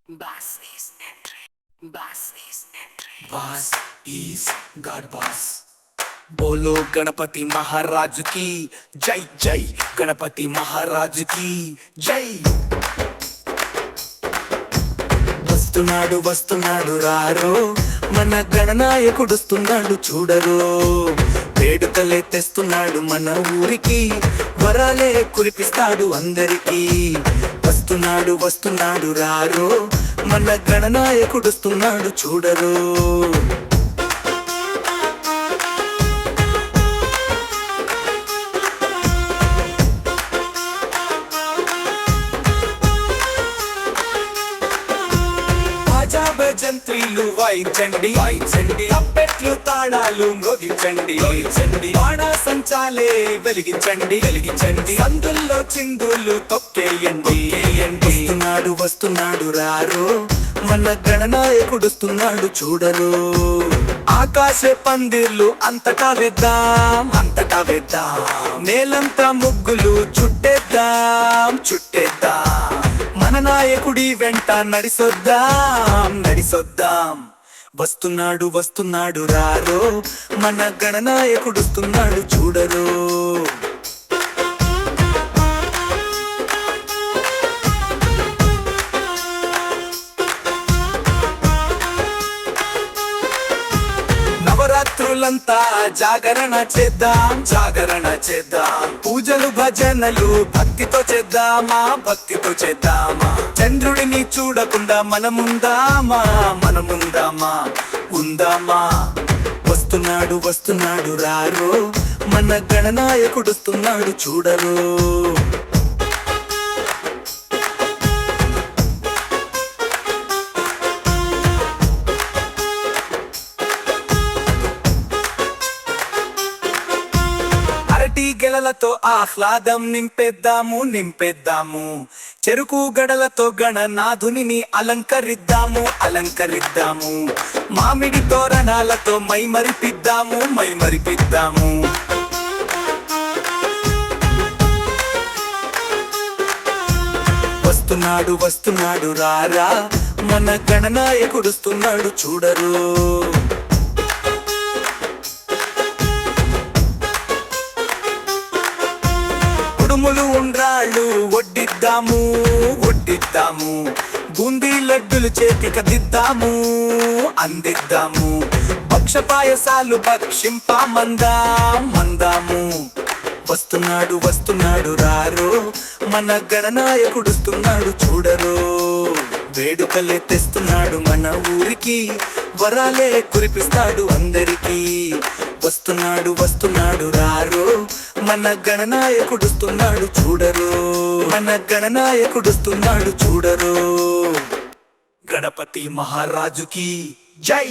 Bass is entering. Bass is entering. Boss is God boss. बोलो गणपति महाराज की जय जय गणपति महाराज की జై వస్తున్నాడు వస్తున్నాడు రారో మన గణనాయకుడు వస్తున్నాడు చూడరో వేడుకలే తెస్తున్నాడు మన ఊరికి వరాలే కురిపిస్తాడు అందరికీ వస్తున్నాడు వస్తున్నాడు రారో మన గణనాయకుడు వస్తున్నాడు చూడరో భజంత్రీలు వాయించండి వాయించండి అప్పెట్లు తాళాలు మోగించండి మోగించండి బాణాసంచాలే వెలిగించండి వెలిగించండి సందుల్లో చిందులు తొక్కేయండి వస్తున్నాడు వస్తున్నాడు రారో మన గణనాయకుడు వస్తున్నాడు చూడరు ఆకాశ పందిర్లు అంతటా వేద్దాం అంతటా వేద్దాం నేలంతా ముగ్గులు చుట్టేద్దాం చుట్టేద్దాం మన నాయకుడి వెంట నడిసొద్దాం నడిసొద్దాం వస్తున్నాడు వస్తున్నాడు రారో మన గణనాయకుడు వస్తున్నాడు చూడరు నవరాత్రులంతా జాగరణ చేద్దాం జాగరణ చేద్దాం పూజలు భజనలు భక్తితో చేద్దామా భక్తితో చేద్దామా చంద్రుడిని చూడకుండా మనముందామా మనముందామా ఉందామా వస్తున్నాడు వస్తున్నాడు రారో మన గణనాయకుడు వస్తున్నాడు చూడరు గెలలతో ఆహ్లాదం నింపేద్దాము నింపేద్దాము చెరుకు గడలతో గణనాథుని అలంకరిద్దాము అలంకరిద్దాము మామిడి తోరణాలతో మైమరిపిద్దాము మైమరిపిద్దాము వస్తున్నాడు వస్తున్నాడు రారా మన గణనాయకుడు వస్తున్నాడు చూడరు కుడుములు ఉండ్రాళ్ళు వడ్డిద్దాము వడ్డిద్దాము బూందీ లడ్డులు చేతికి దిద్దాము అందిద్దాము పక్ష పాయసాలు భక్షింపామందాం మందాము వస్తున్నాడు వస్తున్నాడు రారో మన గణనాయకుడు వస్తున్నాడు చూడరు వేడుకలే తెస్తున్నాడు మన ఊరికి వరాలే కురిపిస్తాడు అందరికీ వస్తున్నాడు వస్తున్నాడు రారో మన గణనాయకుడు వస్తున్నాడు చూడరు మన గణనాయకుడు వస్తున్నాడు చూడరు గణపతి మహారాజుకి జై